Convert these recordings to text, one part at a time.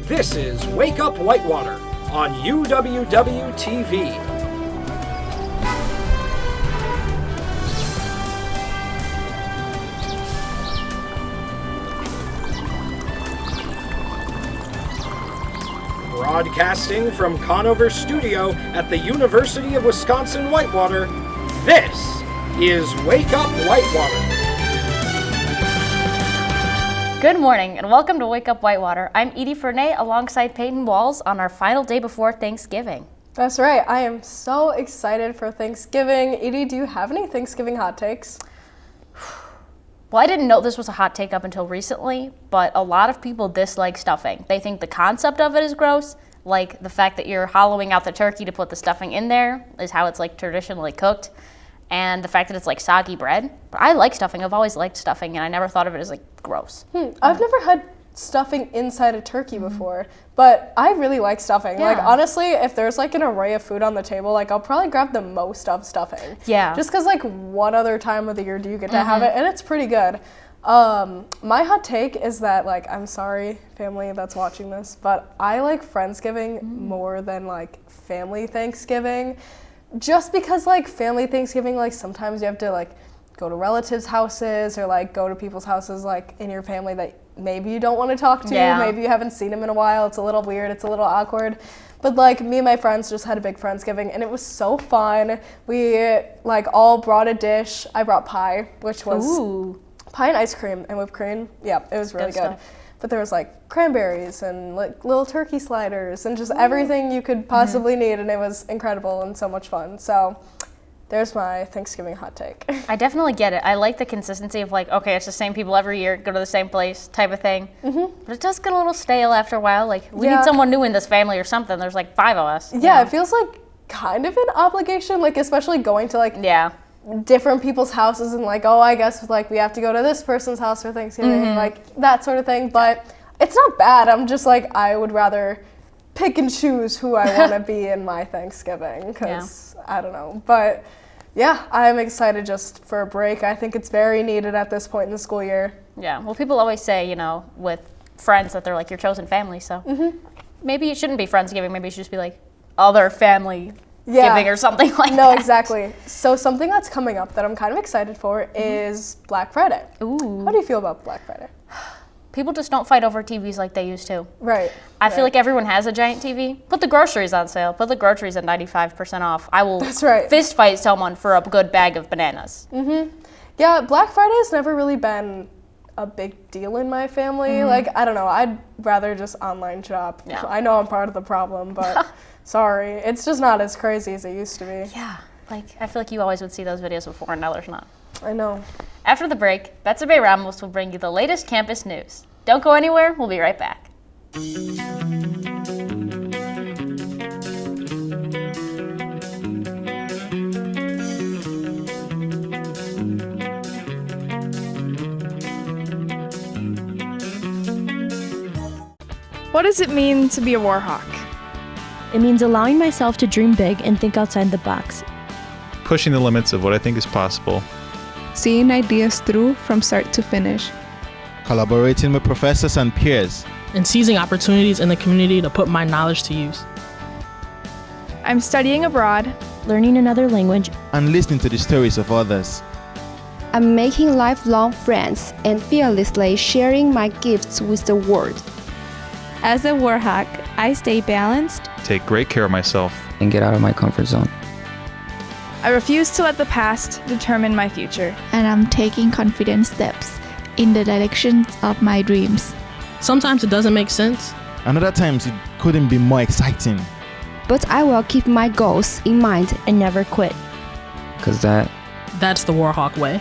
This is Wake Up Whitewater on UWW-TV. Broadcasting from Conover Studio at the University of Wisconsin-Whitewater, this is Wake Up Whitewater. Good morning and welcome to Wake Up Whitewater. I'm Edie Fernay alongside Peyton Walls on our final day before Thanksgiving. That's right. I am so excited for Thanksgiving. Edie, do you have any Thanksgiving hot takes? Well, I didn't know this was a hot take up until recently, but a lot of people dislike stuffing. They think the concept of it is gross, like the fact that you're hollowing out the turkey to put the stuffing in there is how it's like traditionally cooked, and the fact that it's like soggy bread. But I like stuffing. I've always liked stuffing, and I never thought of it as like gross. I've never had stuffing inside a turkey before, but I really like stuffing. Yeah. Like, honestly, if there's like an array of food on the table, like I'll probably grab the most of stuffing. Yeah. Just because like what other time of the year do you get to have it? And it's pretty good. My hot take is that, like, I'm sorry, family that's watching this, but I like Friendsgiving more than like family Thanksgiving. Just because like family Thanksgiving, like sometimes you have to like go to relatives' houses or like go to people's houses like in your family that maybe you don't want to talk to, maybe you haven't seen them in a while. It's a little weird, it's a little awkward. But like me and my friends just had a big Friendsgiving and it was so fun. We like all brought a dish. I brought pie, which was pie and ice cream and whipped cream. Yeah, it was really good. But there was like cranberries and like little turkey sliders and just everything you could possibly need, and it was incredible and so much fun. So there's my Thanksgiving hot take. I definitely get it. I like the consistency of like, okay, it's the same people every year, go to the same place type of thing. But it does get a little stale after a while. Like, we need someone new in this family or something. There's like 5 of us. Yeah, it feels like kind of an obligation, like especially going to like different people's houses and like, oh, I guess like we have to go to this person's house for Thanksgiving, like that sort of thing. But it's not bad. I'm just like, I would rather pick and choose who I want to be in my Thanksgiving because I don't know. But yeah, I'm excited just for a break. I think it's very needed at this point in the school year. Yeah, well, people always say, you know, with friends that they're like your chosen family, so maybe it shouldn't be Friendsgiving, maybe it should just be like other family giving or something like that. No, exactly. So something that's coming up that I'm kind of excited for is Black Friday. Ooh. How do you feel about Black Friday? People just don't fight over TVs like they used to. Right. I feel like everyone has a giant TV. Put the groceries on sale. Put the groceries at 95% off. I will fist fight someone for a good bag of bananas. Yeah, Black Friday has never really been a big deal in my family. Like, I don't know, I'd rather just online shop. Yeah. I know I'm part of the problem, but sorry. It's just not as crazy as it used to be. Yeah, like I feel like you always would see those videos before and now there's not. I know. After the break, Betsabe Ramos will bring you the latest campus news. Don't go anywhere, we'll be right back. What does it mean to be a Warhawk? It means allowing myself to dream big and think outside the box. Pushing the limits of what I think is possible. Seeing ideas through from start to finish. Collaborating with professors and peers. And seizing opportunities in the community to put my knowledge to use. I'm studying abroad, learning another language, and listening to the stories of others. I'm making lifelong friends and fearlessly sharing my gifts with the world. As a Warhawk, I stay balanced, take great care of myself, and get out of my comfort zone. I refuse to let the past determine my future. And I'm taking confident steps in the directions of my dreams. Sometimes it doesn't make sense. And other times it couldn't be more exciting. But I will keep my goals in mind and never quit. 'Cause that's the Warhawk way.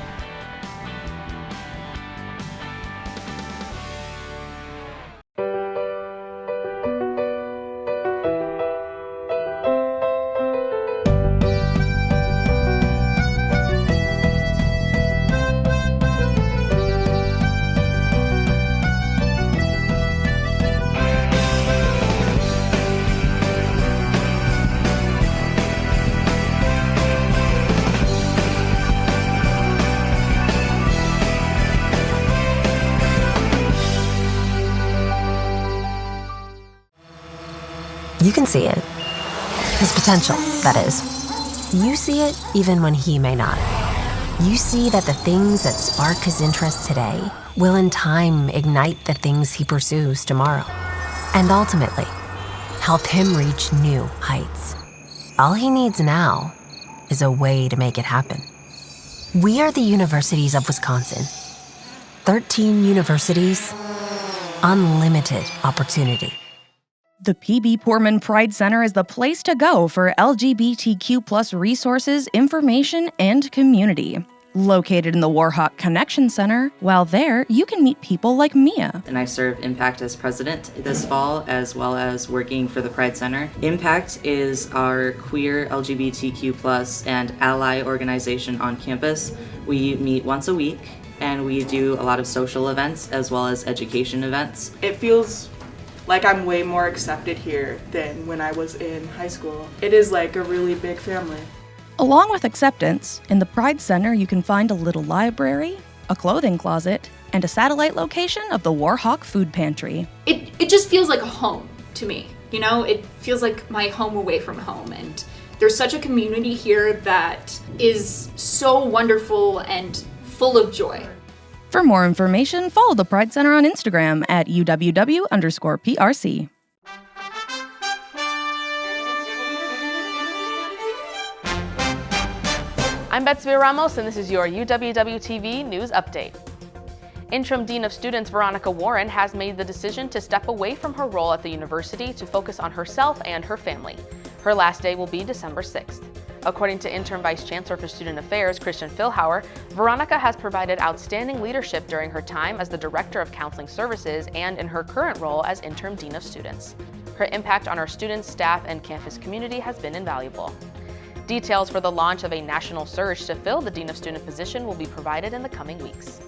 You can see it. His potential, that is. You see it even when he may not. You see that the things that spark his interest today will in time ignite the things he pursues tomorrow. And ultimately, help him reach new heights. All he needs now is a way to make it happen. We are the Universities of Wisconsin. 13 universities, unlimited opportunity. The P.B. Poorman Pride Center is the place to go for LGBTQ+ resources, information, and community. Located in the Warhawk Connection Center, while there, you can meet people like Mia. And I served Impact as president this fall, as well as working for the Pride Center. Impact is our queer LGBTQ+ and ally organization on campus. We meet once a week, and we do a lot of social events as well as education events. It feels like I'm way more accepted here than when I was in high school. It is like a really big family. Along with acceptance, in the Pride Center you can find a little library, a clothing closet, and a satellite location of the Warhawk Food Pantry. It just feels like a home to me. You know, it feels like my home away from home, and there's such a community here that is so wonderful and full of joy. For more information, follow the Pride Center on Instagram at UWW_PRC. I'm Betsy Ramos, and this is your UWW-TV News Update. Interim Dean of Students Veronica Warren has made the decision to step away from her role at the university to focus on herself and her family. Her last day will be December 6th. According to Interim Vice Chancellor for Student Affairs, Christian Philhauer, Veronica has provided outstanding leadership during her time as the Director of Counseling Services and in her current role as Interim Dean of Students. Her impact on our students, staff, and campus community has been invaluable. Details for the launch of a national search to fill the Dean of Student position will be provided in the coming weeks.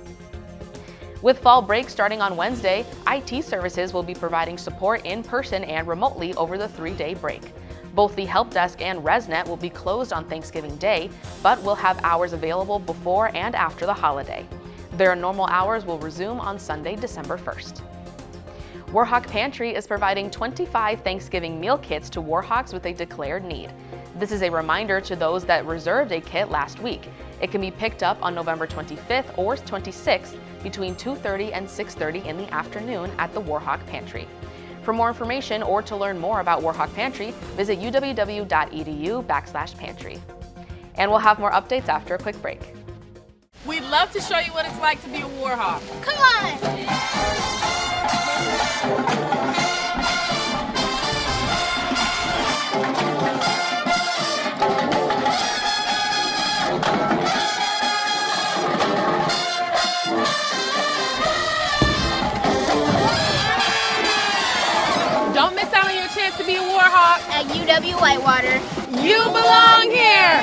With fall break starting on Wednesday, IT services will be providing support in person and remotely over the 3-day break. Both the Help Desk and ResNet will be closed on Thanksgiving Day, but will have hours available before and after the holiday. Their normal hours will resume on Sunday, December 1st. Warhawk Pantry is providing 25 Thanksgiving meal kits to Warhawks with a declared need. This is a reminder to those that reserved a kit last week. It can be picked up on November 25th or 26th between 2:30 and 6:30 in the afternoon at the Warhawk Pantry. For more information or to learn more about Warhawk Pantry, visit uww.edu/pantry. And we'll have more updates after a quick break. We'd love to show you what it's like to be a Warhawk. Come on! Don't miss out on your chance to be a Warhawk at UW Whitewater. You belong here!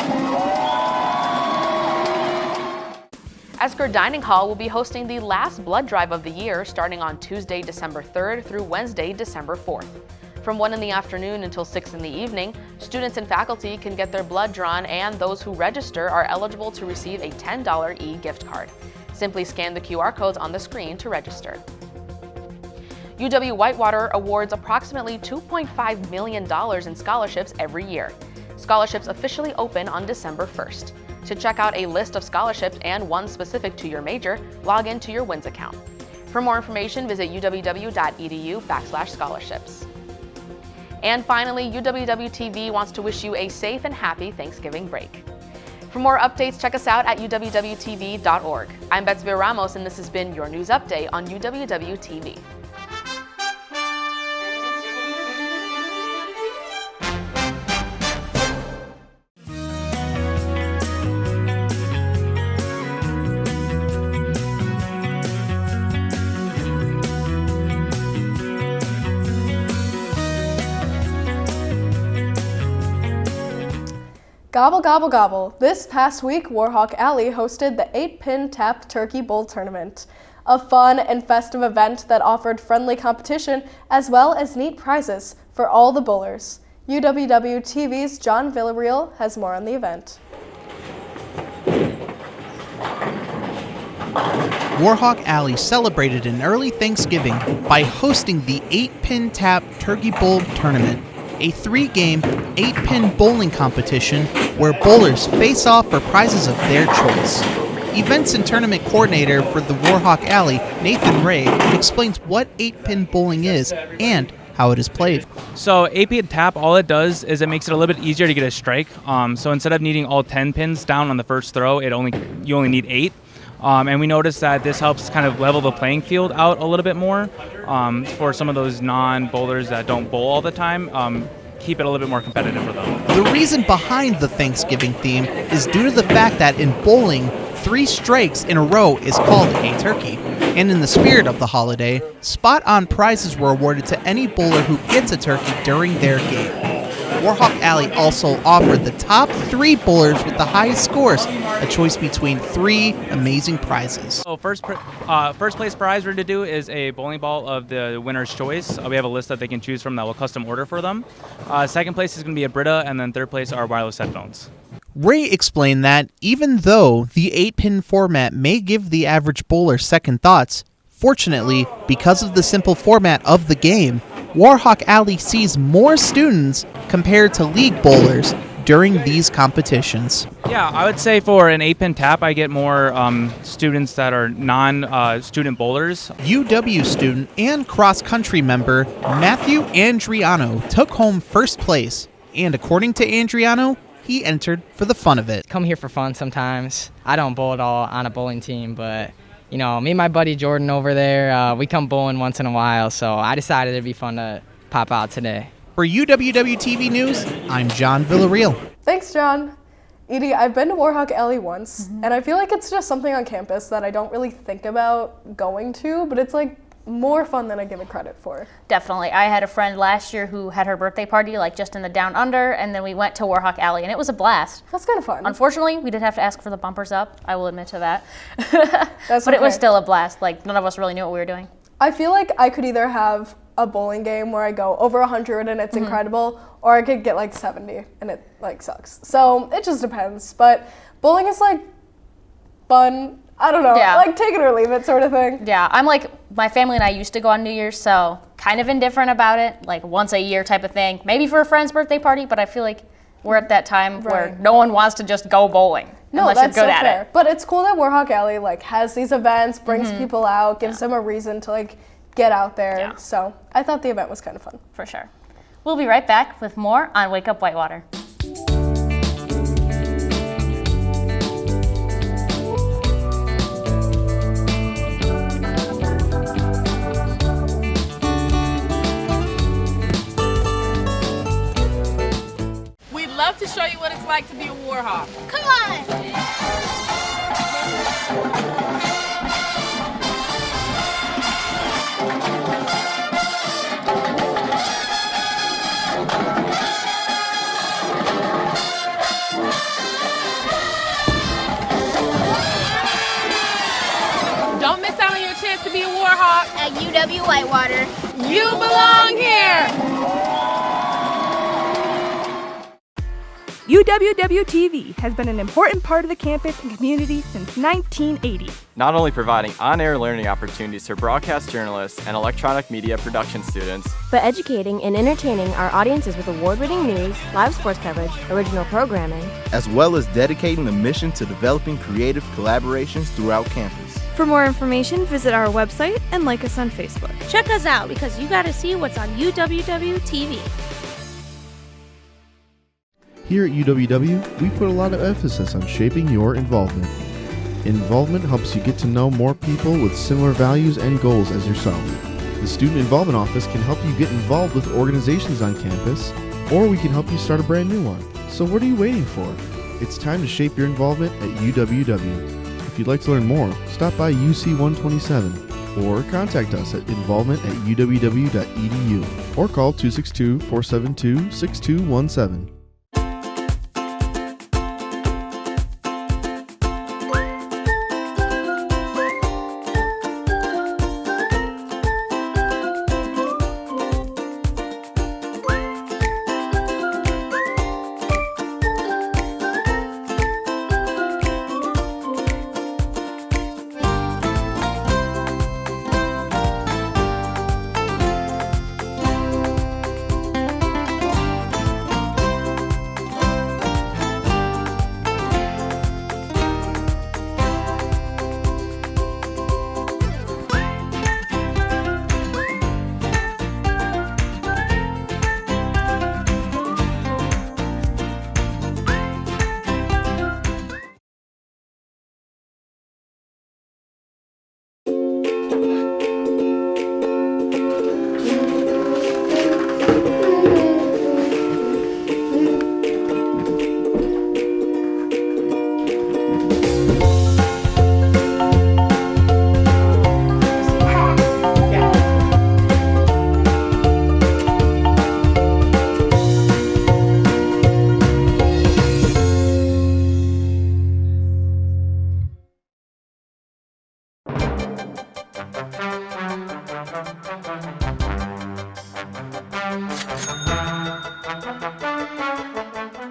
Esker Dining Hall will be hosting the last blood drive of the year starting on Tuesday, December 3rd through Wednesday, December 4th. From 1 in the afternoon until 6 in the evening, students and faculty can get their blood drawn, and those who register are eligible to receive a $10 e-gift card. Simply scan the QR codes on the screen to register. UW Whitewater awards approximately $2.5 million in scholarships every year. Scholarships officially open on December 1st. To check out a list of scholarships and one specific to your major, log into your WINS account. For more information, visit uww.edu/scholarships. And finally, UWW-TV wants to wish you a safe and happy Thanksgiving break. For more updates, check us out at uwwtv.org. I'm Betsy Ramos, and this has been your news update on UWW-TV. Gobble, gobble, gobble. This past week, Warhawk Alley hosted the 8-Pin Tap Turkey Bowl Tournament, a fun and festive event that offered friendly competition as well as neat prizes for all the bowlers. UWW-TV's John Villarreal has more on the event. Warhawk Alley celebrated an early Thanksgiving by hosting the 8-Pin Tap Turkey Bowl Tournament. a 3-game, 8-pin bowling competition where bowlers face off for prizes of their choice. Events and tournament coordinator for the Warhawk Alley, Nathan Ray, explains what 8-pin bowling is and how it is played. So 8-pin tap, all it does is it makes it a little bit easier to get a strike. So instead of needing all 10 pins down on the first throw, you only need 8. And we noticed that this helps kind of level the playing field out a little bit more for some of those non-bowlers that don't bowl all the time. Keep it a little bit more competitive for them. The reason behind the Thanksgiving theme is due to the fact that in bowling, 3 strikes in a row is called a turkey. And in the spirit of the holiday, spot-on prizes were awarded to any bowler who gets a turkey during their game. Warhawk Alley also offered the top 3 bowlers with the highest scores a choice between 3 amazing prizes. So first place prize we're going to do is a bowling ball of the winner's choice. We have a list that they can choose from that we'll custom order for them. Second place is going to be a Brita, and then third place are wireless headphones. Ray explained that even though the 8-pin format may give the average bowler second thoughts, fortunately, because of the simple format of the game, Warhawk Alley sees more students compared to league bowlers during these competitions. Yeah, I would say for an 8-pin tap, I get more students that are non-student bowlers. UW student and cross-country member Matthew Andriano took home first place, and according to Andriano, he entered for the fun of it. Come here for fun sometimes. I don't bowl at all on a bowling team, but me and my buddy Jordan over there, we come bowling once in a while, so I decided it'd be fun to pop out today. For UWW-TV News, I'm John Villarreal. Thanks, John. Edie, I've been to Warhawk Alley once, and I feel like it's just something on campus that I don't really think about going to, but it's like more fun than I give it credit for. Definitely. I had a friend last year who had her birthday party just in the Down Under, and then we went to Warhawk Alley, and it was a blast. That's kind of fun. Unfortunately, we did have to ask for the bumpers up. I will admit to that. But it was still a blast. None of us really knew what we were doing. I feel like I could either have a bowling game where I go over 100 and it's incredible, or I could get 70 and it sucks. So it just depends. But bowling is fun. I don't know, take it or leave it sort of thing. Yeah, I'm my family and I used to go on New Year's, so kind of indifferent about it, once a year type of thing. Maybe for a friend's birthday party, but I feel like we're at that time where no one wants to just go bowling unless you're good at it. But it's cool that Warhawk Alley has these events, brings people out, gives them a reason to get out there. Yeah. So I thought the event was kind of fun. For sure. We'll be right back with more on Wake Up Whitewater. We'd love to show you what it's like to be a Warhawk. Come on! Don't miss out on your chance to be a Warhawk at UW Whitewater. You belong here! UWW-TV has been an important part of the campus and community since 1980. Not only providing on-air learning opportunities for broadcast journalists and electronic media production students, but educating and entertaining our audiences with award-winning news, live sports coverage, original programming, as well as dedicating the mission to developing creative collaborations throughout campus. For more information, visit our website and like us on Facebook. Check us out because you gotta see what's on UWW-TV. Here at UWW, we put a lot of emphasis on shaping your involvement. Involvement helps you get to know more people with similar values and goals as yourself. The Student Involvement Office can help you get involved with organizations on campus, or we can help you start a brand new one. So what are you waiting for? It's time to shape your involvement at UWW. If you'd like to learn more, stop by UC 127 or contact us at involvement@uww.edu or call 262-472-6217.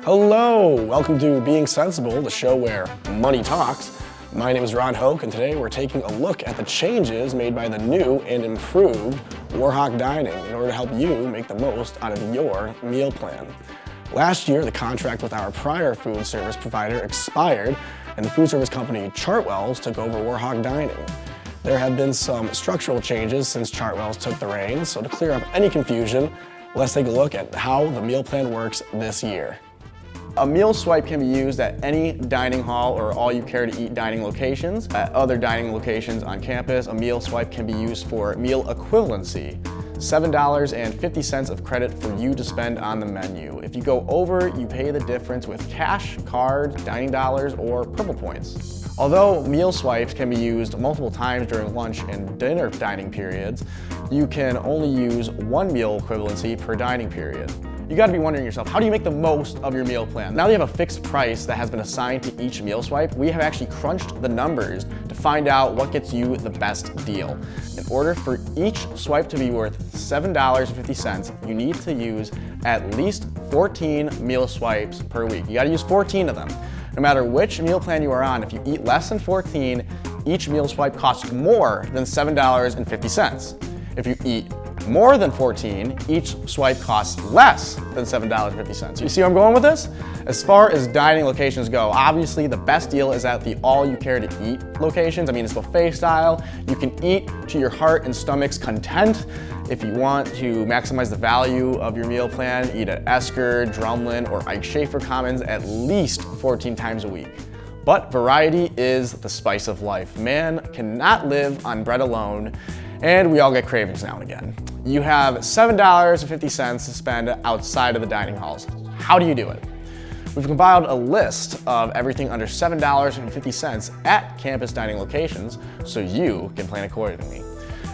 Hello, welcome to Being Sensible, the show where money talks. My name is Ron Hoke, and today we're taking a look at the changes made by the new and improved Warhawk Dining in order to help you make the most out of your meal plan. Last year, the contract with our prior food service provider expired, and the food service company Chartwells took over Warhawk Dining. There have been some structural changes since Chartwells took the reins, so to clear up any confusion, let's take a look at how the meal plan works this year. A meal swipe can be used at any dining hall or all-you-care-to-eat dining locations. At other dining locations on campus, a meal swipe can be used for meal equivalency. $7.50 of credit for you to spend on the menu. If you go over, you pay the difference with cash, card, dining dollars, or Purple Points. Although meal swipes can be used multiple times during lunch and dinner dining periods, you can only use one meal equivalency per dining period. You gotta be wondering yourself, how do you make the most of your meal plan? Now that you have a fixed price that has been assigned to each meal swipe, we have actually crunched the numbers to find out what gets you the best deal. In order for each swipe to be worth $7.50, you need to use at least 14 meal swipes per week. You gotta use 14 of them. No matter which meal plan you are on, if you eat less than 14, each meal swipe costs more than $7.50. If you eat more than 14, each swipe costs less than $7.50. You see where I'm going with this? As far as dining locations go, obviously the best deal is at the all-you-care-to-eat locations. I mean, it's buffet style. You can eat to your heart and stomach's content. If you want to maximize the value of your meal plan, eat at Esker, Drumlin, or Ike Schaefer Commons at least 14 times a week. But variety is the spice of life. Man cannot live on bread alone, and we all get cravings now and again. You have $7.50 to spend outside of the dining halls. How do you do it? We've compiled a list of everything under $7.50 at campus dining locations so you can plan accordingly.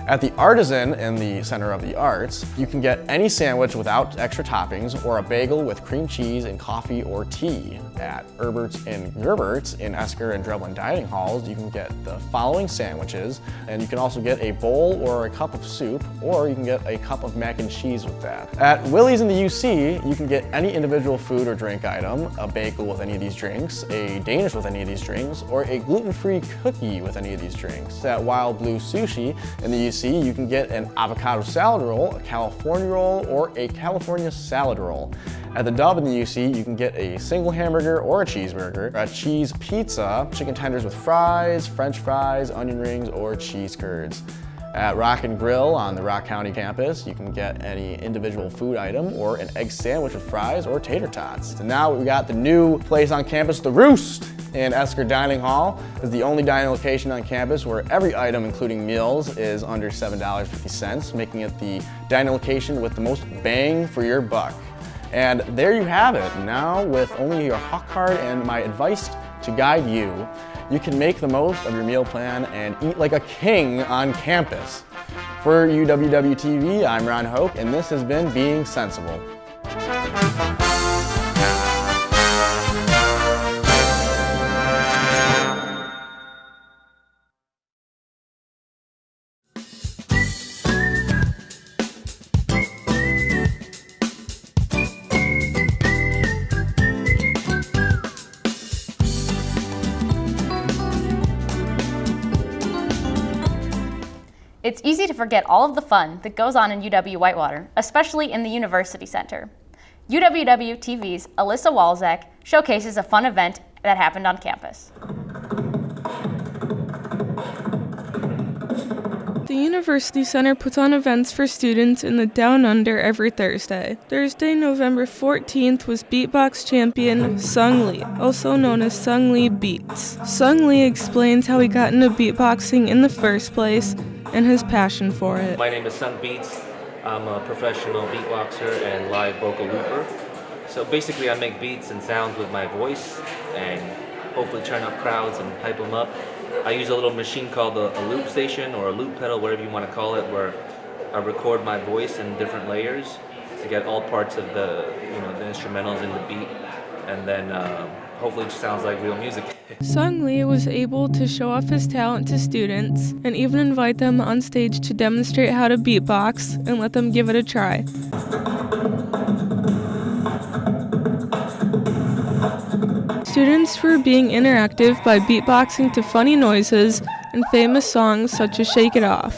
At the Artisan in the Center of the Arts, you can get any sandwich without extra toppings or a bagel with cream cheese and coffee or tea. At Herbert's and Gerbert's in Esker and Drumlin dining halls, you can get the following sandwiches, and you can also get a bowl or a cup of soup, or you can get a cup of mac and cheese with that. At Willie's in the UC, you can get any individual food or drink item, a bagel with any of these drinks, a Danish with any of these drinks, or a gluten-free cookie with any of these drinks. At Wild Blue Sushi in the UC, you can get an avocado salad roll, a California roll, or a California salad roll. At the Dove in the UC, you can get a single hamburger or a cheeseburger, a cheese pizza, chicken tenders with fries, french fries, onion rings, or cheese curds. At Rock and Grill on the Rock County campus, you can get any individual food item or an egg sandwich with fries or tater tots. And now we got the new place on campus, The Roost in Esker Dining Hall. Is the only dining location on campus where every item, including meals, is under $7.50, making it the dining location with the most bang for your buck. And there you have it. Now, with only your Hawk card and my advice to guide you, you can make the most of your meal plan and eat like a king on campus. For UWW-TV, I'm Ron Hoke, and this has been Being Sensible. It's easy to forget all of the fun that goes on in UW-Whitewater, especially in the University Center. UWW-TV's Alyssa Walczak showcases a fun event that happened on campus. The University Center puts on events for students in the Down Under every Thursday. Thursday, November 14th was beatbox champion Sung Lee, also known as Sung Lee Beats. Sung Lee explains how he got into beatboxing in the first place and his passion for it. My name is Sung Beats. I'm a professional beatboxer and live vocal looper. So basically I make beats and sounds with my voice and hopefully turn up crowds and hype them up. I use a little machine called a loop station or a loop pedal, whatever you want to call it, where I record my voice in different layers to get all parts of the instrumentals in the beat, and then hopefully it sounds like real music. Sung Lee was able to show off his talent to students and even invite them on stage to demonstrate how to beatbox and let them give it a try. students were being interactive by beatboxing to funny noises and famous songs such as Shake It Off.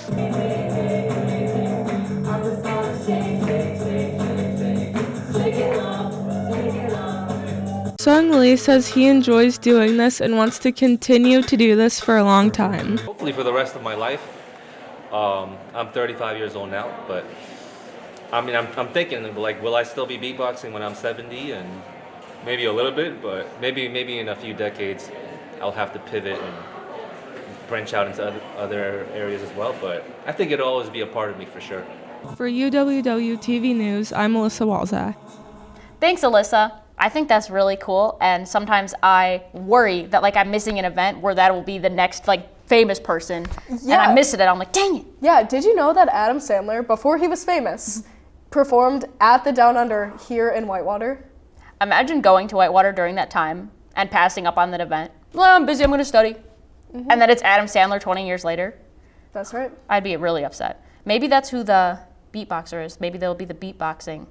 Sung Lee says he enjoys doing this and wants to continue to do this for a long time. Hopefully for the rest of my life. I'm 35 years old now, but I mean, I'm thinking, like, will I still be beatboxing when I'm 70? And maybe a little bit, but maybe in a few decades, I'll have to pivot and branch out into other areas as well. But I think it'll always be a part of me for sure. For UWW TV News, I'm Alyssa Walzak. Thanks, Alyssa. I think that's really cool, and sometimes I worry that like I'm missing an event where that will be the next like famous person, and I miss it, and I'm like, dang it. Yeah, did you know that Adam Sandler, before he was famous, performed at the Down Under here in Whitewater? Imagine going to Whitewater during that time and passing up on that event. Well, I'm busy, I'm gonna study. And then it's Adam Sandler 20 years later. That's right. I'd be really upset. Maybe that's who the beatboxer is. Maybe they'll be the beatboxing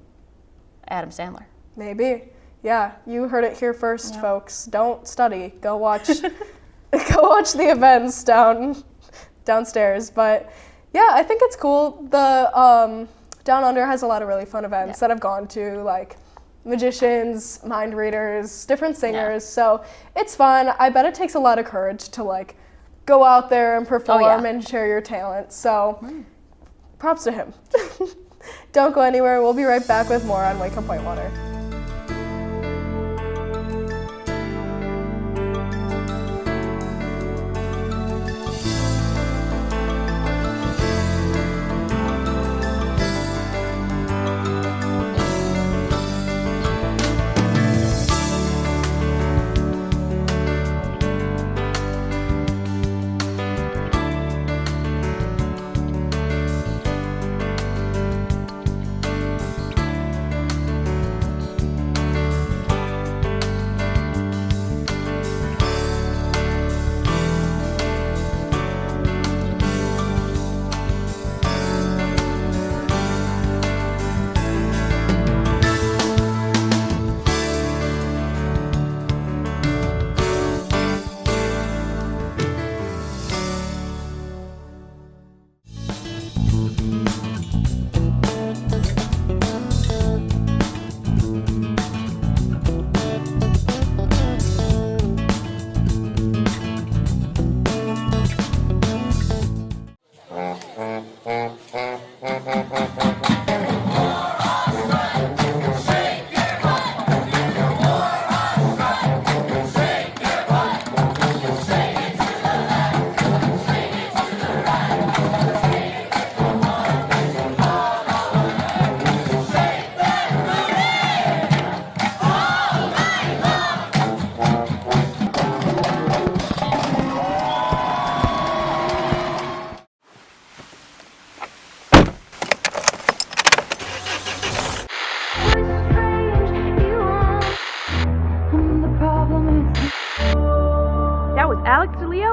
Adam Sandler. Maybe. Yeah, you heard it here first, folks. Don't study. Go watch go watch the events downstairs. But yeah, I think it's cool. The Down Under has a lot of really fun events that I've gone to, like magicians, mind readers, different singers. So it's fun. I bet it takes a lot of courage to like go out there and perform and share your talent. So props to him. Don't go anywhere. We'll be right back with more on Wake Up Whitewater.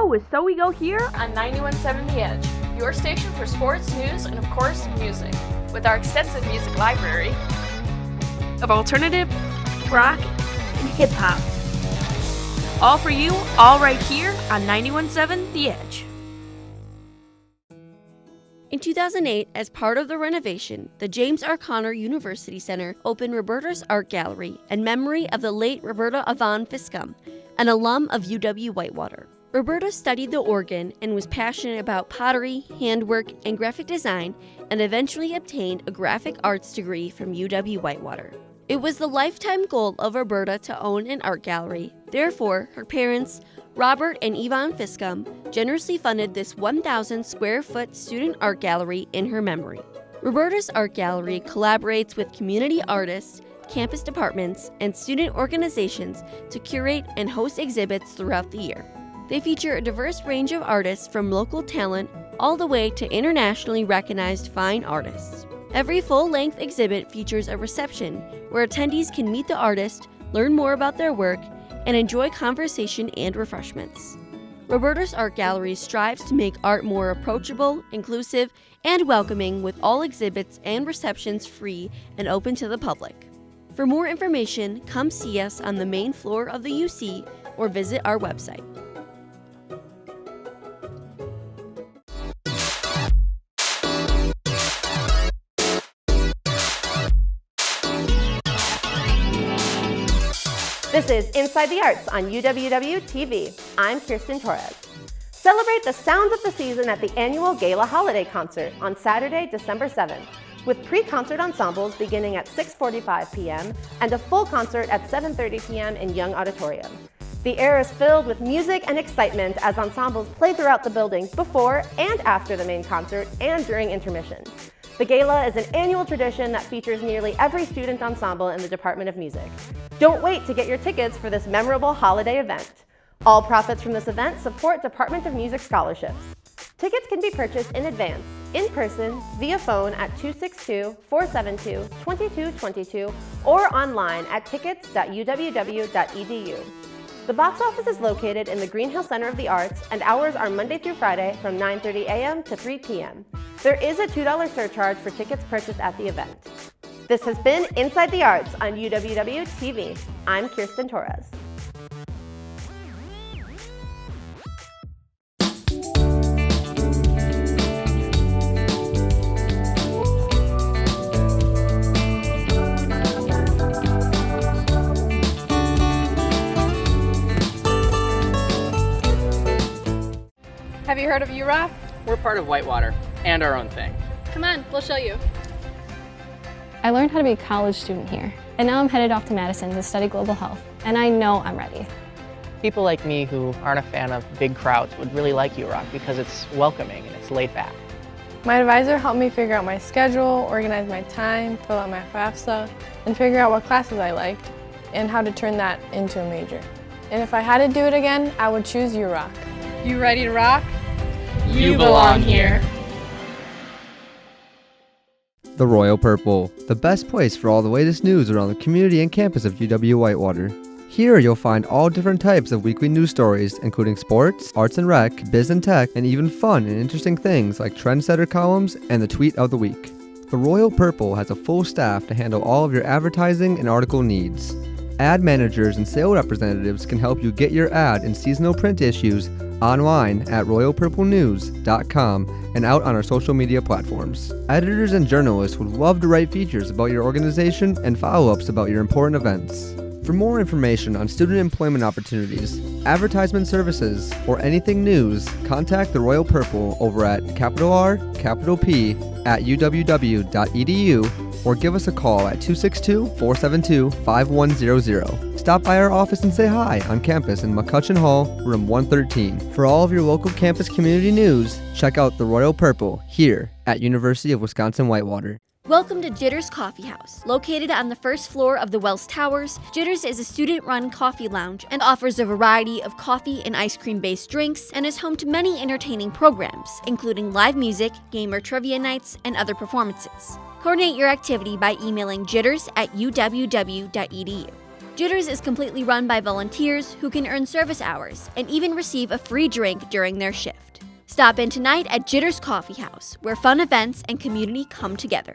With So We Go Here on 91.7 The Edge, your station for sports, news, and of course, music. With our extensive music library of alternative, rock, and hip-hop. All for you, all right here on 91.7 The Edge. In 2008, as part of the renovation, the James R. Conner University Center opened Roberta's Art Gallery in memory of the late Roberta Yvonne Fiscum, an alum of UW-Whitewater. Roberta studied the organ and was passionate about pottery, handwork, and graphic design, and eventually obtained a graphic arts degree from UW-Whitewater. It was the lifetime goal of Roberta to own an art gallery. Therefore, her parents, Robert and Yvonne Fiscum, generously funded this 1,000 square foot student art gallery in her memory. Roberta's Art Gallery collaborates with community artists, campus departments, and student organizations to curate and host exhibits throughout the year. They feature a diverse range of artists from local talent all the way to internationally recognized fine artists. Every full-length exhibit features a reception where attendees can meet the artist, learn more about their work, and enjoy conversation and refreshments. Roberta's Art Gallery strives to make art more approachable, inclusive, and welcoming, with all exhibits and receptions free and open to the public. For more information, come see us on the main floor of the UC or visit our website. This is Inside the Arts on UWW-TV. I'm Kirsten Torres. Celebrate the sounds of the season at the annual Gala Holiday Concert on Saturday, December 7th, with pre-concert ensembles beginning at 6:45 p.m. and a full concert at 7:30 p.m. in Young Auditorium. The air is filled with music and excitement as ensembles play throughout the building before and after the main concert and during intermission. The Gala is an annual tradition that features nearly every student ensemble in the Department of Music. Don't wait to get your tickets for this memorable holiday event. All profits from this event support Department of Music scholarships. Tickets can be purchased in advance, in person, via phone at 262-472-2222 or online at tickets.uww.edu. The box office is located in the Green Hill Center of the Arts, and hours are Monday through Friday from 9:30 a.m. to 3 p.m. There is a $2 surcharge for tickets purchased at the event. This has been Inside the Arts on UWW-TV. I'm Kirsten Torres. Have you heard of UROC? We're part of Whitewater and our own thing. Come on, we'll show you. I learned how to be a college student here, and now I'm headed off to Madison to study global health, and I know I'm ready. People like me who aren't a fan of big crowds would really like UROC because it's welcoming and it's laid back. My advisor helped me figure out my schedule, organize my time, fill out my FAFSA, and figure out what classes I liked and how to turn that into a major. And if I had to do it again, I would choose UROC. You ready to rock? You belong here. The Royal Purple, the best place for all the latest news around the community and campus of UW-Whitewater. Here you'll find all different types of weekly news stories, including sports, arts and rec, biz and tech, and even fun and interesting things like trendsetter columns and the tweet of the week. The Royal Purple has a full staff to handle all of your advertising and article needs. Ad managers and sales representatives can help you get your ad in seasonal print issues online at royalpurplenews.com and out on our social media platforms. Editors and journalists would love to write features about your organization and follow-ups about your important events. For more information on student employment opportunities, advertisement services, or anything news, contact the Royal Purple over at R@uww.edu or give us a call at 262-472-5100. Stop by our office and say hi on campus in McCutcheon Hall, room 113. For all of your local campus community news, check out the Royal Purple here at University of Wisconsin-Whitewater. Welcome to Jitters Coffee House. Located on the first floor of the Wells Towers, Jitters is a student-run coffee lounge and offers a variety of coffee and ice cream-based drinks and is home to many entertaining programs, including live music, gamer trivia nights, and other performances. Coordinate your activity by emailing jitters@uww.edu. Jitters is completely run by volunteers who can earn service hours and even receive a free drink during their shift. Stop in tonight at Jitters Coffee House, where fun events and community come together.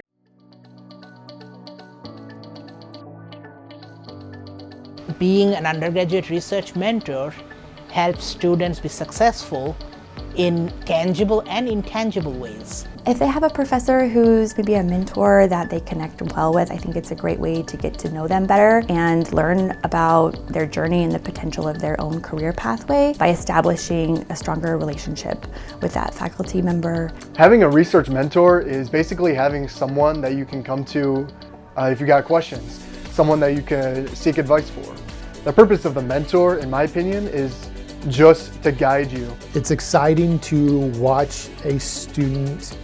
Being an undergraduate research mentor helps students be successful in tangible and intangible ways. If they have a professor who's maybe a mentor that they connect well with, I think it's a great way to get to know them better and learn about their journey and the potential of their own career pathway by establishing a stronger relationship with that faculty member. Having a research mentor is basically having someone that you can come to if you got questions, someone that you can seek advice for. The purpose of the mentor, in my opinion, is just to guide you. It's exciting to watch a student,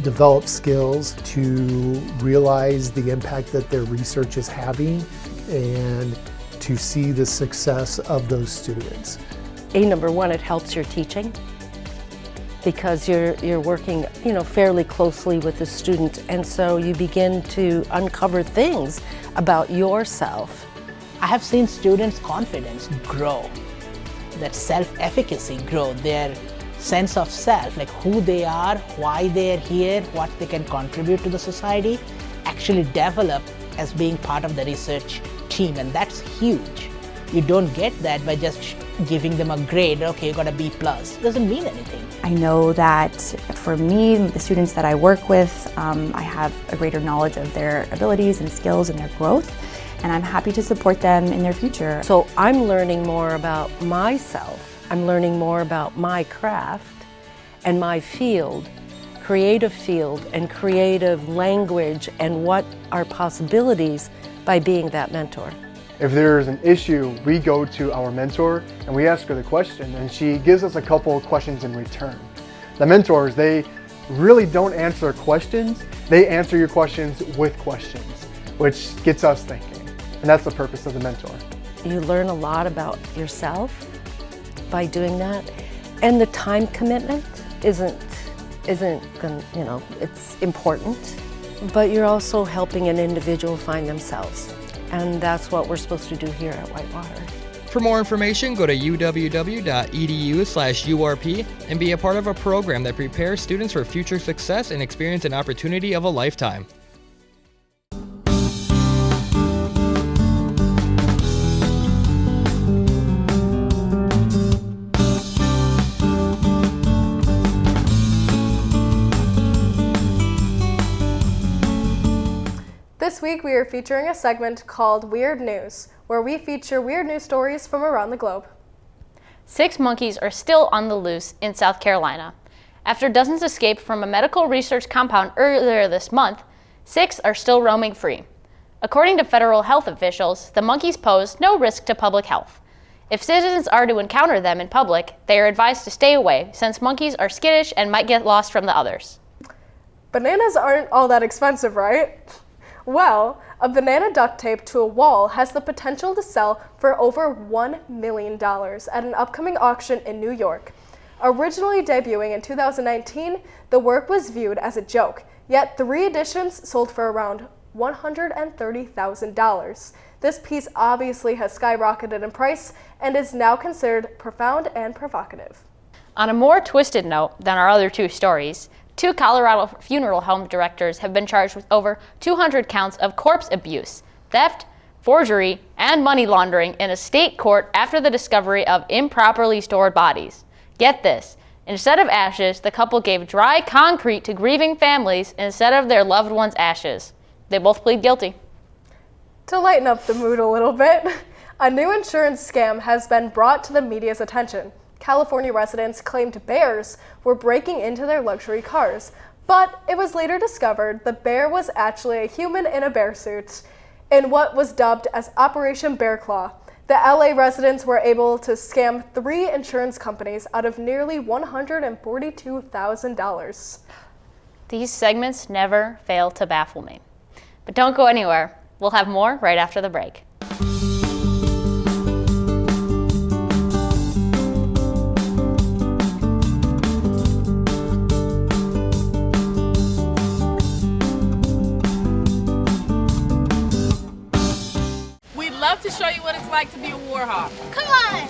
develop skills to realize the impact that their research is having and to see the success of those students. Number one, it helps your teaching because you're working, fairly closely with the student, and so you begin to uncover things about yourself. I have seen students' confidence grow, that self-efficacy grow, their sense of self, like who they are, why they're here, what they can contribute to the society, actually develop as being part of the research team, and that's huge. You don't get that by just giving them a grade. Okay, you got a B+. Doesn't mean anything. I know that for me, the students that I work with, I have a greater knowledge of their abilities and skills and their growth, and I'm happy to support them in their future. So I'm learning more about myself. I'm learning more about my craft and my field, creative field and creative language, and what are possibilities by being that mentor. If there's an issue, we go to our mentor and we ask her the question, and she gives us a couple of questions in return. The mentors, they really don't answer questions, they answer your questions with questions, which gets us thinking. And that's the purpose of the mentor. You learn a lot about yourself by doing that, and the time commitment isn't it's important, but you're also helping an individual find themselves. And that's what we're supposed to do here at Whitewater. For more information, go to uww.edu/URP and be a part of a program that prepares students for future success and experience an opportunity of a lifetime. This week we are featuring a segment called Weird News, where we feature weird news stories from around the globe. 6 monkeys are still on the loose in South Carolina. After dozens escaped from a medical research compound earlier this month, 6 are still roaming free. According to federal health officials, the monkeys pose no risk to public health. If citizens are to encounter them in public, they are advised to stay away, since monkeys are skittish and might get lost from the others. Bananas aren't all that expensive, right? Well, a banana duct taped to a wall has the potential to sell for over $1 million at an upcoming auction in New York. Originally debuting in 2019, the work was viewed as a joke, yet 3 editions sold for around $130,000. This piece obviously has skyrocketed in price and is now considered profound and provocative. On a more twisted note than our other 2 stories, 2 Colorado funeral home directors have been charged with over 200 counts of corpse abuse, theft, forgery, and money laundering in a state court after the discovery of improperly stored bodies. Get this, instead of ashes, the couple gave dry concrete to grieving families instead of their loved ones' ashes. They both plead guilty. To lighten up the mood a little bit, a new insurance scam has been brought to the media's attention. California residents claimed bears were breaking into their luxury cars, but it was later discovered the bear was actually a human in a bear suit in what was dubbed as Operation Bear Claw. The LA residents were able to scam 3 insurance companies out of nearly $142,000. These segments never fail to baffle me. But don't go anywhere. We'll have more right after the break. Love to show you what it's like to be a warhawk. Come on!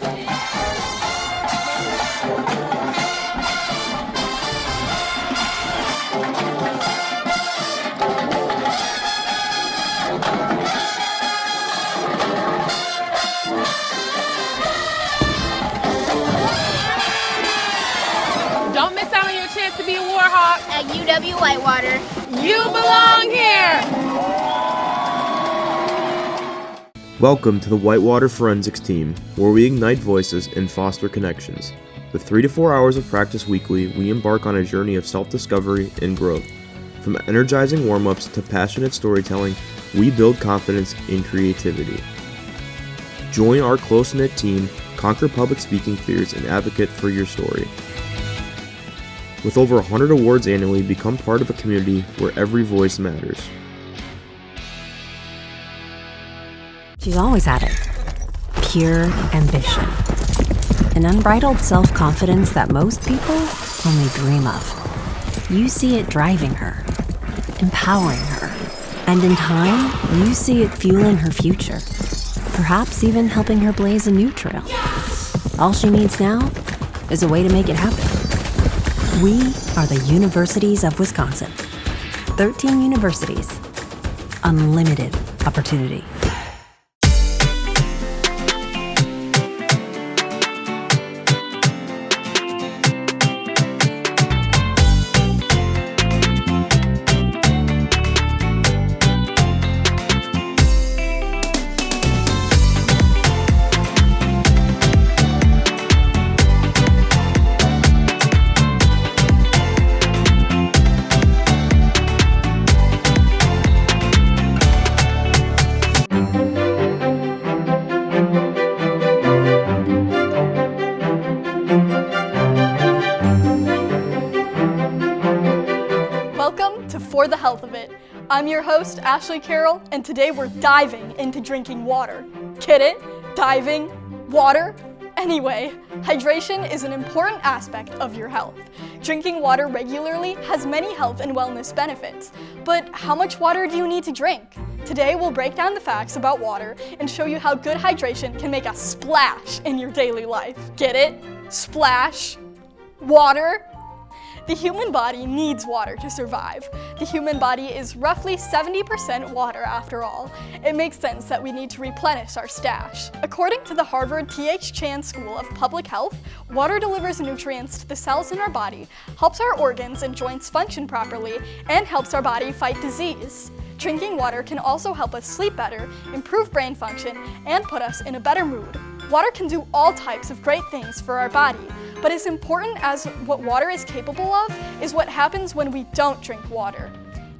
Don't miss out on your chance to be a warhawk at UW Whitewater. You belong here! Welcome to the Whitewater Forensics team, where we ignite voices and foster connections. With 3 to 4 hours of practice weekly, we embark on a journey of self-discovery and growth. From energizing warm-ups to passionate storytelling, we build confidence in creativity. Join our close-knit team, conquer public speaking fears, and advocate for your story. With over 100 awards annually, become part of a community where every voice matters. She's always had it. Pure ambition. An unbridled self-confidence that most people only dream of. You see it driving her, empowering her, and in time, you see it fueling her future. Perhaps even helping her blaze a new trail. All she needs now is a way to make it happen. We are the Universities of Wisconsin. 13 universities. Unlimited opportunity. Welcome to For the Health of It. I'm your host, Ashley Carroll, and today we're diving into drinking water. Get it? Diving? Water? Anyway, hydration is an important aspect of your health. Drinking water regularly has many health and wellness benefits, but how much water do you need to drink? Today we'll break down the facts about water and show you how good hydration can make a splash in your daily life. Get it? Splash? Water? The human body needs water to survive. The human body is roughly 70% water after all. It makes sense that we need to replenish our stash. According to the Harvard T.H. Chan School of Public Health, water delivers nutrients to the cells in our body, helps our organs and joints function properly, and helps our body fight disease. Drinking water can also help us sleep better, improve brain function, and put us in a better mood. Water can do all types of great things for our body, but as important as what water is capable of is what happens when we don't drink water.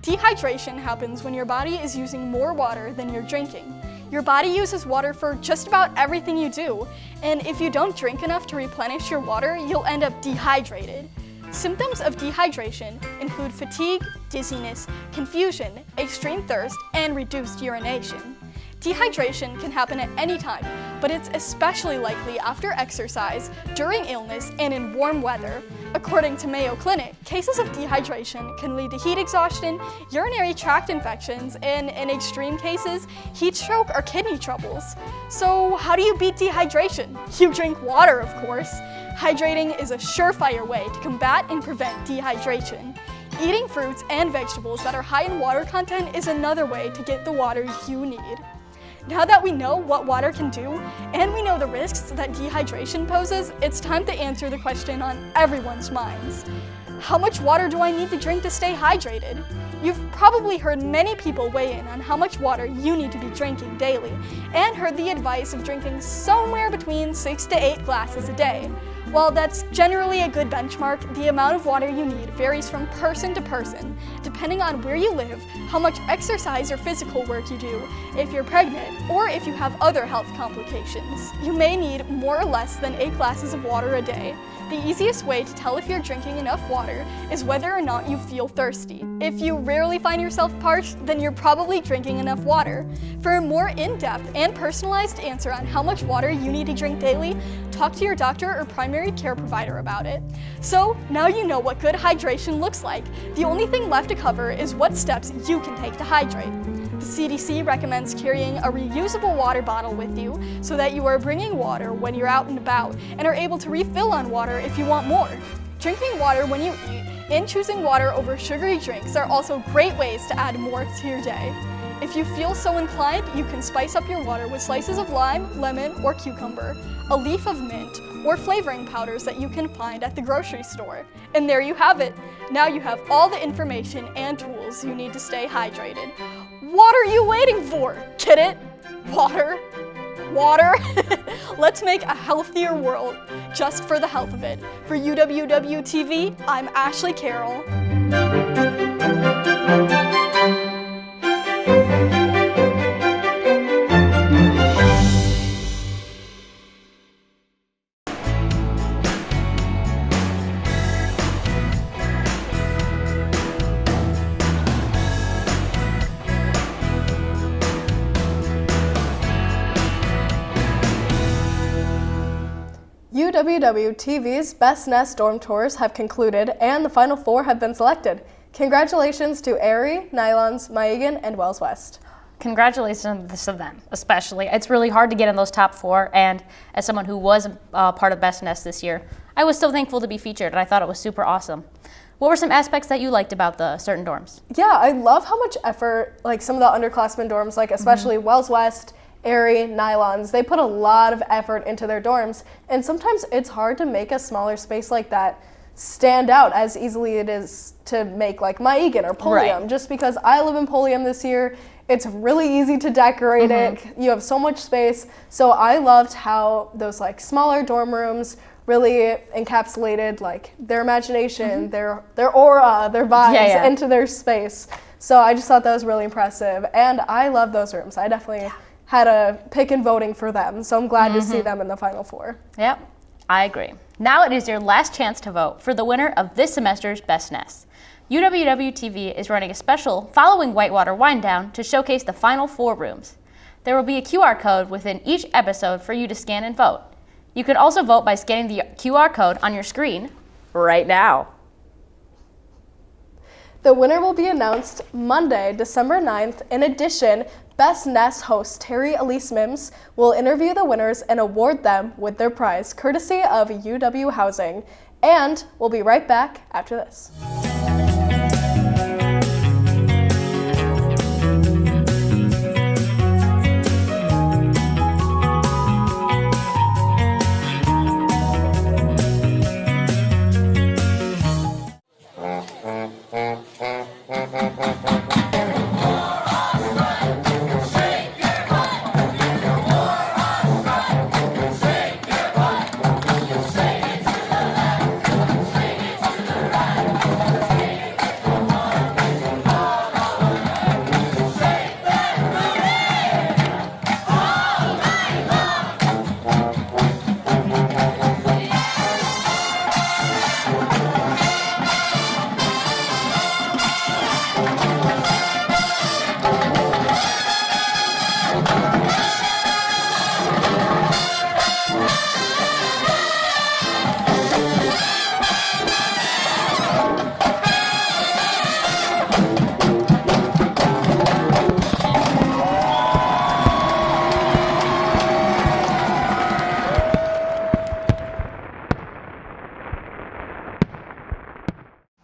Dehydration happens when your body is using more water than you're drinking. Your body uses water for just about everything you do, and if you don't drink enough to replenish your water, you'll end up dehydrated. Symptoms of dehydration include fatigue, dizziness, confusion, extreme thirst, and reduced urination. Dehydration can happen at any time, but it's especially likely after exercise, during illness, and in warm weather. According to Mayo Clinic, cases of dehydration can lead to heat exhaustion, urinary tract infections, and in extreme cases, heat stroke or kidney troubles. So how do you beat dehydration? You drink water, of course. Hydrating is a surefire way to combat and prevent dehydration. Eating fruits and vegetables that are high in water content is another way to get the water you need. Now that we know what water can do, and we know the risks that dehydration poses, it's time to answer the question on everyone's minds. How much water do I need to drink to stay hydrated? You've probably heard many people weigh in on how much water you need to be drinking daily, and heard the advice of drinking somewhere between 6 to 8 glasses a day. While that's generally a good benchmark, the amount of water you need varies from person to person, depending on where you live, how much exercise or physical work you do, if you're pregnant, or if you have other health complications. You may need more or less than 8 glasses of water a day. The easiest way to tell if you're drinking enough water is whether or not you feel thirsty. If you rarely find yourself parched, then you're probably drinking enough water. For a more in-depth and personalized answer on how much water you need to drink daily, talk to your doctor or primary care provider about it. So now you know what good hydration looks like. The only thing left to cover is what steps you can take to hydrate. The CDC recommends carrying a reusable water bottle with you so that you are bringing water when you're out and about and are able to refill on water if you want more. Drinking water when you eat and choosing water over sugary drinks are also great ways to add more to your day. If you feel so inclined, you can spice up your water with slices of lime, lemon, or cucumber, a leaf of mint, or flavoring powders that you can find at the grocery store. And there you have it. Now you have all the information and tools you need to stay hydrated. What are you waiting for? Get it? Water? Water? Let's make a healthier world, just for the health of it. For UWW-TV, I'm Ashley Carroll. UWW-TV's Best Nest dorm tours have concluded and the final 4 have been selected. Congratulations to Erie, Nylons, Maigan, and Wells West. Congratulations to them, especially. It's really hard to get in those top 4, and as someone who was part of Best Nest this year, I was so thankful to be featured, and I thought it was super awesome. What were some aspects that you liked about the certain dorms? Yeah, I love how much effort, like some of the underclassmen dorms, like especially Wells West, Erie, Nylons, they put a lot of effort into their dorms. And sometimes it's hard to make a smaller space like that stand out as easily it is to make like Mohegan or Pulliam. Just because I live in Pulliam this year, it's really easy to decorate it. You have so much space. So I loved how those like smaller dorm rooms really encapsulated like their imagination, their aura, their vibes into their space. So I just thought that was really impressive. And I love those rooms. I definitely had a pick in voting for them. So I'm glad to see them in the Final Four. Yep, I agree. Now it is your last chance to vote for the winner of this semester's Best Nest. UWW-TV is running a special following Whitewater Wind Down to showcase the Final Four rooms. There will be a QR code within each episode for you to scan and vote. You can also vote by scanning the QR code on your screen right now. The winner will be announced Monday, December 9th. In addition, Best Nest host Terry Elise Mims will interview the winners and award them with their prize, courtesy of UW Housing. And we'll be right back after this.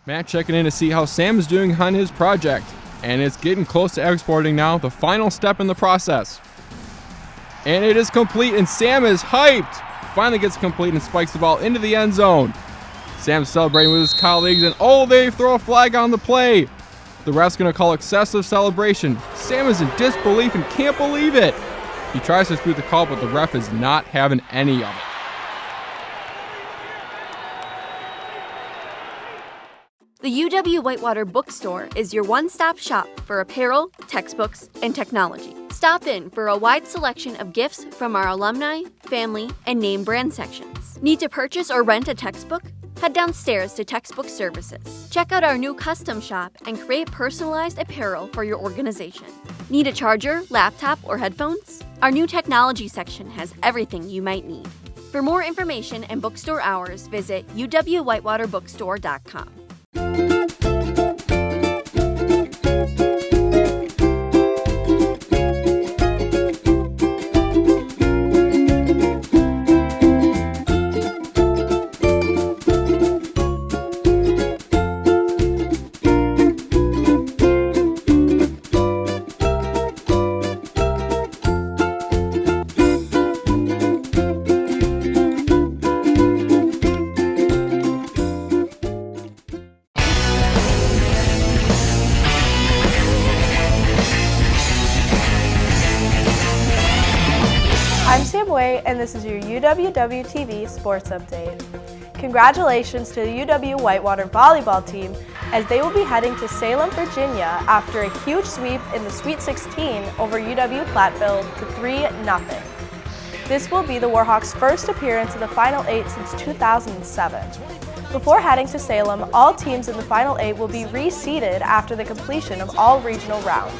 Matt checking in to see how Sam is doing on his project, and it's getting close to exporting now, the final step in the process. And it is complete, and Sam is hyped. Finally gets complete and spikes the ball into the end zone. Sam's celebrating with his colleagues, and they throw a flag on the play. The ref's gonna call excessive celebration. Sam is in disbelief and can't believe it. He tries to dispute the call, but the ref is not having any of it. The UW Whitewater Bookstore is your one-stop shop for apparel, textbooks, and technology. Stop in for a wide selection of gifts from our alumni, family, and name brand sections. Need to purchase or rent a textbook? Head downstairs to Textbook Services. Check out our new custom shop and create personalized apparel for your organization. Need a charger, laptop, or headphones? Our new technology section has everything you might need. For more information and bookstore hours, visit uwwhitewaterbookstore.com. I'm Sam Way, and this is your UWW-TV Sports Update. Congratulations to the UW Whitewater volleyball team as they will be heading to Salem, Virginia after a huge sweep in the Sweet 16 over UW Platteville to 3-0. This will be the Warhawks' first appearance in the Final 8 since 2007. Before heading to Salem, all teams in the Final 8 will be reseeded after the completion of all regional rounds.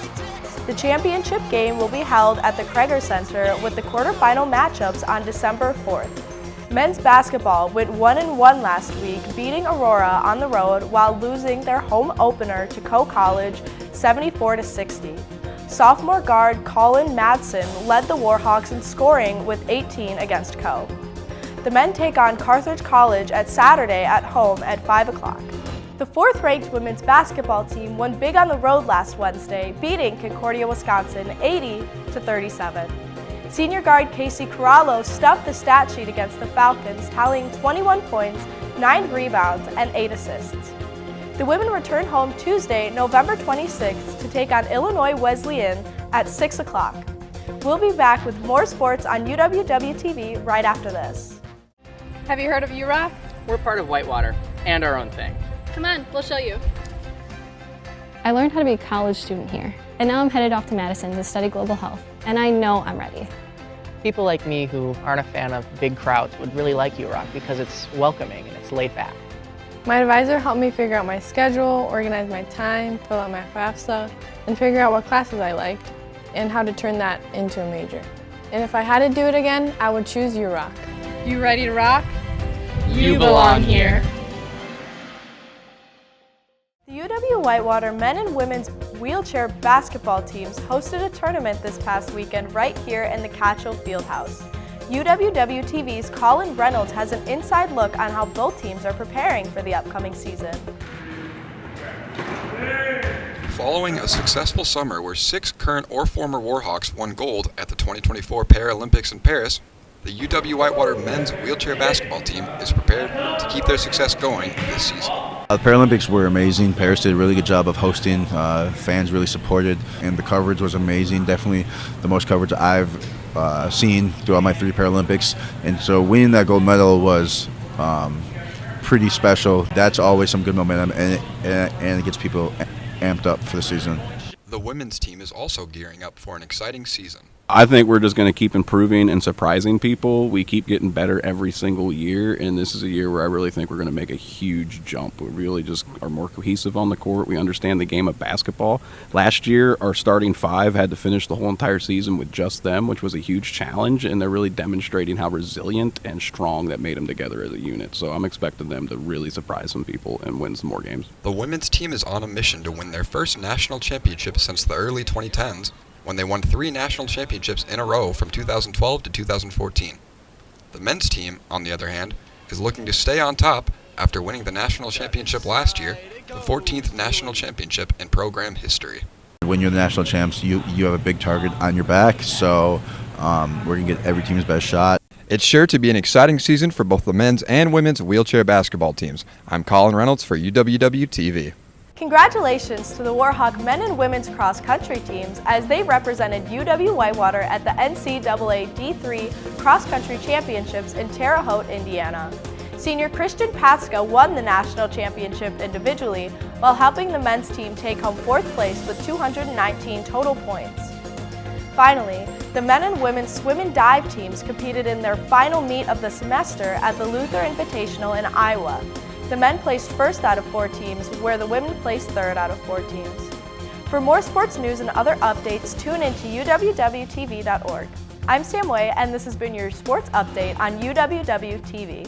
The championship game will be held at the Kreger Center with the quarterfinal matchups on December 4th. Men's basketball went 1-1 last week, beating Aurora on the road while losing their home opener to Coe College 74-60. Sophomore guard Colin Madsen led the Warhawks in scoring with 18 against Coe. The men take on Carthage College at Saturday at home at 5 o'clock. The 4th-ranked women's basketball team won big on the road last Wednesday, beating Concordia, Wisconsin 80-37. Senior guard Casey Corallo stuffed the stat sheet against the Falcons, tallying 21 points, 9 rebounds, and 8 assists. The women return home Tuesday, November 26th to take on Illinois Wesleyan at 6 o'clock. We'll be back with more sports on UWW-TV right after this. Have you heard of UROC? We're part of Whitewater and our own thing. Come on, we'll show you. I learned how to be a college student here, and now I'm headed off to Madison to study global health, and I know I'm ready. People like me who aren't a fan of big crowds would really like UROC because it's welcoming and it's laid back. My advisor helped me figure out my schedule, organize my time, fill out my FAFSA, and figure out what classes I liked and how to turn that into a major. And if I had to do it again, I would choose UROC. You ready to rock? You belong here. The UW-Whitewater men and women's wheelchair basketball teams hosted a tournament this past weekend right here in the Catchell Fieldhouse. UWW-TV's Colin Reynolds has an inside look on how both teams are preparing for the upcoming season. Following a successful summer where 6 current or former Warhawks won gold at the 2024 Paralympics in Paris, the UW-Whitewater men's wheelchair basketball team is prepared to keep their success going this season. The Paralympics were amazing. Paris did a really good job of hosting. Fans really supported, and the coverage was amazing. Definitely the most coverage I've seen throughout my 3 Paralympics. And so winning that gold medal was pretty special. That's always some good momentum, and it gets people amped up for the season. The women's team is also gearing up for an exciting season. I think we're just going to keep improving and surprising people. We keep getting better every single year, and this is a year where I really think we're going to make a huge jump. We really just are more cohesive on the court. We understand the game of basketball. Last year, our starting 5 had to finish the whole entire season with just them, which was a huge challenge, and they're really demonstrating how resilient and strong that made them together as a unit. So I'm expecting them to really surprise some people and win some more games. The women's team is on a mission to win their first national championship since the early 2010s, when they won 3 national championships in a row from 2012 to 2014. The men's team, on the other hand, is looking to stay on top after winning the national championship last year, the 14th national championship in program history. When you're the national champs, you have a big target on your back, so we're going to get every team's best shot. It's sure to be an exciting season for both the men's and women's wheelchair basketball teams. I'm Colin Reynolds for UWW-TV. Congratulations to the Warhawk men and women's cross-country teams as they represented UW-Whitewater at the NCAA D3 Cross-Country Championships in Terre Haute, Indiana. Senior Christian Patska won the national championship individually while helping the men's team take home 4th place with 219 total points. Finally, the men and women's swim and dive teams competed in their final meet of the semester at the Luther Invitational in Iowa. The men placed 1st out of 4 teams, where the women placed 3rd out of 4 teams. For more sports news and other updates, tune in to uwwtv.org. I'm Sam Way, and this has been your sports update on UWW-TV.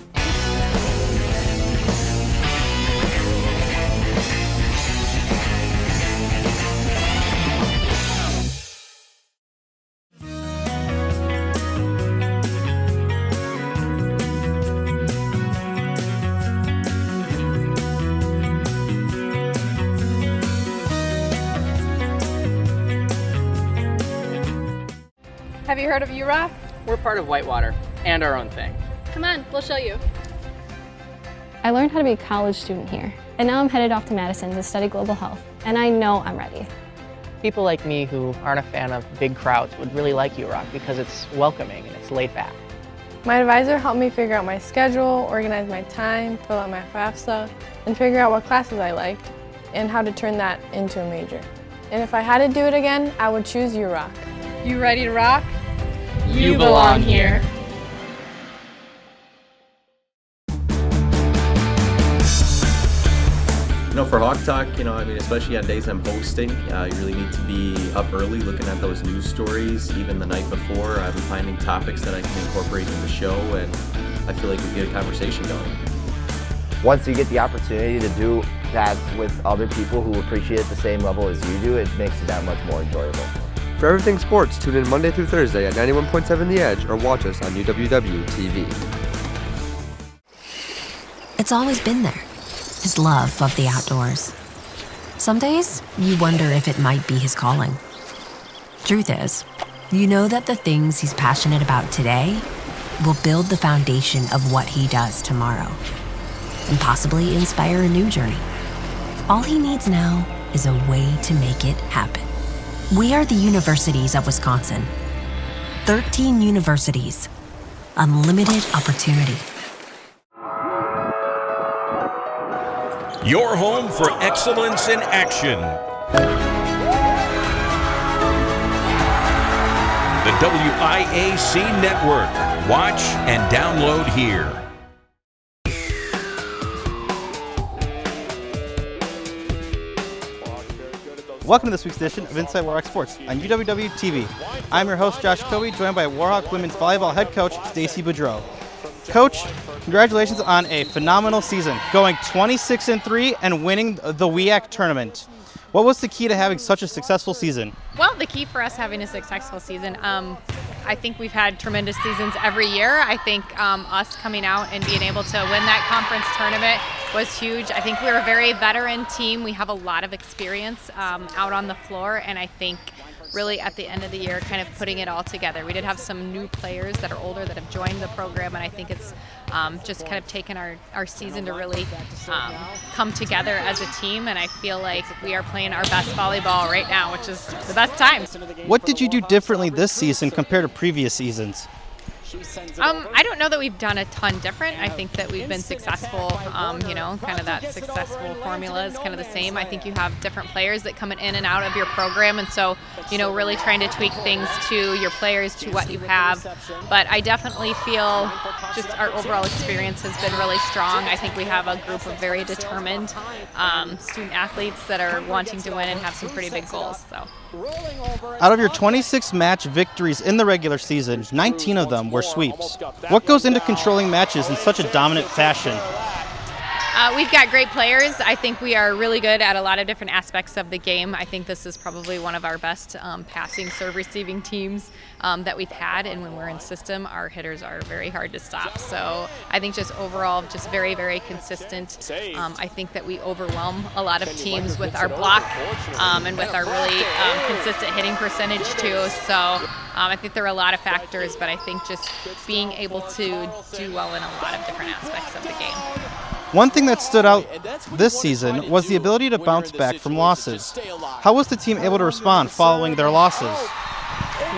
Have you heard of UROC? We're part of Whitewater and our own thing. Come on, we'll show you. I learned how to be a college student here, and now I'm headed off to Madison to study global health, and I know I'm ready. People like me who aren't a fan of big crowds would really like UROC because it's welcoming and it's laid back. My advisor helped me figure out my schedule, organize my time, fill out my FAFSA, and figure out what classes I liked and how to turn that into a major. And if I had to do it again, I would choose UROC. You ready to rock? You belong here. For Hawk Talk, especially on days I'm hosting, you really need to be up early looking at those news stories. Even the night before, I'm finding topics that I can incorporate in the show, and I feel like we get a conversation going. Once you get the opportunity to do that with other people who appreciate it the same level as you do, it makes it that much more enjoyable. For everything sports, tune in Monday through Thursday at 91.7 The Edge or watch us on UWW-TV. It's always been there. his love of the outdoors. Some days, you wonder if it might be his calling. Truth is, you know that the things he's passionate about today will build the foundation of what he does tomorrow, and possibly inspire a new journey. All he needs now is a way to make it happen. We are the Universities of Wisconsin. 13 universities. Unlimited opportunity. Your home for excellence in action. The WIAC Network. Watch and download here. Welcome to this week's edition of Inside Warhawk Sports on UWW TV. I'm your host, Josh Kobe, joined by Warhawk women's volleyball head coach, Stacy Boudreau. Coach, congratulations on a phenomenal season, going 26-3 and winning the WIAC tournament. What was the key to having such a successful season? Well, the key for us having a successful season, I think we've had tremendous seasons every year. I think us coming out and being able to win that conference tournament was huge. I think we're a very veteran team. We have a lot of experience out on the floor, and I think really at the end of the year kind of putting it all together. We did have some new players that are older that have joined the program, and I think it's just kind of taken our season to really come together as a team, and I feel like we are playing our best volleyball right now, which is the best time. What did you do differently this season compared to previous seasons? I don't know that we've done a ton different. I think that we've been successful, kind of that successful formula is kind of the same. I think you have different players that come in and out of your program, and so, really trying to tweak things to your players, to what you have. But I definitely feel just our overall experience has been really strong. I think we have a group of very determined student athletes that are wanting to win and have some pretty big goals. So. Out of your 26 match victories in the regular season, 19 of them were sweeps. What goes into controlling matches in such a dominant fashion? We've got great players. I think we are really good at a lot of different aspects of the game. I think this is probably one of our best passing serve receiving teams that we've had, and when we're in system, our hitters are very hard to stop. So I think just overall, just very, very consistent. I think that we overwhelm a lot of teams with our block and with our really consistent hitting percentage too. So I think there are a lot of factors, but I think just being able to do well in a lot of different aspects of the game. One thing that stood out this season was the ability to bounce back from losses. How was the team able to respond following their losses?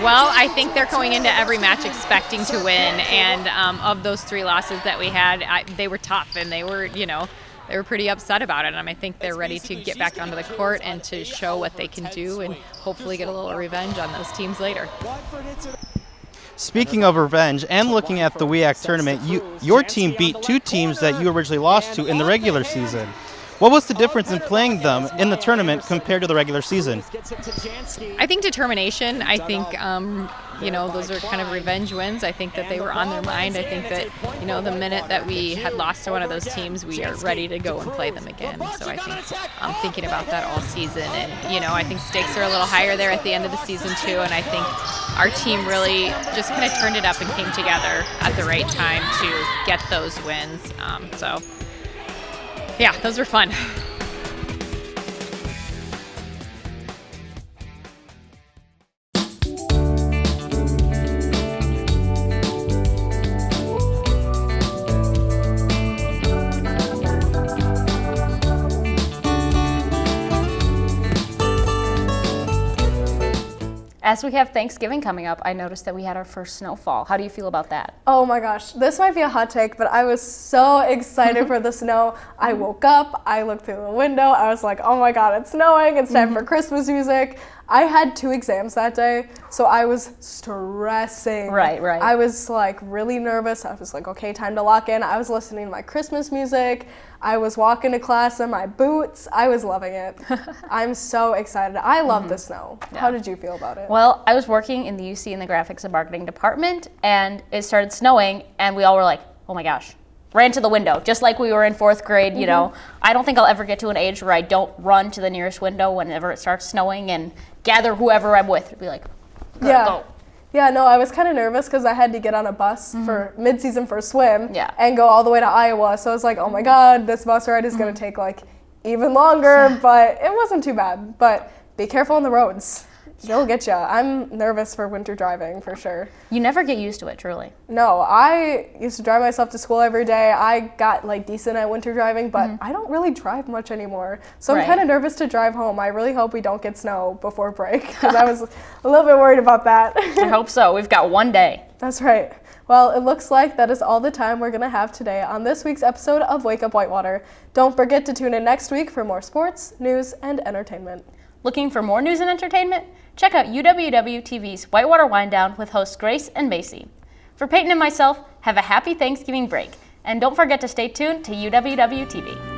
Well, I think they're going into every match expecting to win, and of those 3 losses that we had, they were tough, and they were, they were pretty upset about it. And I think they're ready to get back onto the court and to show what they can do and hopefully get a little revenge on those teams later. Speaking of revenge and looking at the WIAC tournament, your team beat 2 teams that you originally lost to in the regular season. What was the difference in playing them in the tournament compared to the regular season? I think determination. I think, those are kind of revenge wins. I think that they were on their mind. I think that, the minute that we had lost to one of those teams, we are ready to go and play them again. So I think I'm thinking about that all season. And, I think stakes are a little higher there at the end of the season too. And I think our team really just kind of turned it up and came together at the right time to get those wins. Yeah, those were fun. As we have Thanksgiving coming up, I noticed that we had our first snowfall. How do you feel about that? Oh my gosh, this might be a hot take, but I was so excited for the snow. I woke up, I looked through the window, I was like, oh my god, it's snowing, it's time for Christmas music. I had 2 exams that day, so I was stressing. Right. I was like really nervous. I was like, okay, time to lock in. I was listening to my Christmas music. I was walking to class in my boots. I was loving it. I'm so excited. I love the snow. Yeah. How did you feel about it? Well, I was working in the UC in the graphics and marketing department, and it started snowing, and we all were like, oh my gosh. Ran to the window, just like we were in 4th grade, I don't think I'll ever get to an age where I don't run to the nearest window whenever it starts snowing and gather whoever I'm with. Be like, go. Yeah, no, I was kind of nervous because I had to get on a bus for mid-season for a swim and go all the way to Iowa. So I was like, oh my God, this bus ride is going to take like even longer, but it wasn't too bad. But be careful on the roads. They'll get you. I'm nervous for winter driving for sure. You never get used to it, truly. No, I used to drive myself to school every day. I got like decent at winter driving, but I don't really drive much anymore. So I'm kind of nervous to drive home. I really hope we don't get snow before break because I was a little bit worried about that. I hope so. We've got one day. That's right. Well, it looks like that is all the time we're going to have today on this week's episode of Wake Up Whitewater. Don't forget to tune in next week for more sports, news, and entertainment. Looking for more news and entertainment? Check out UWW-TV's Whitewater Wind Down with hosts Grace and Macy. For Peyton and myself, have a happy Thanksgiving break. And don't forget to stay tuned to UWW-TV.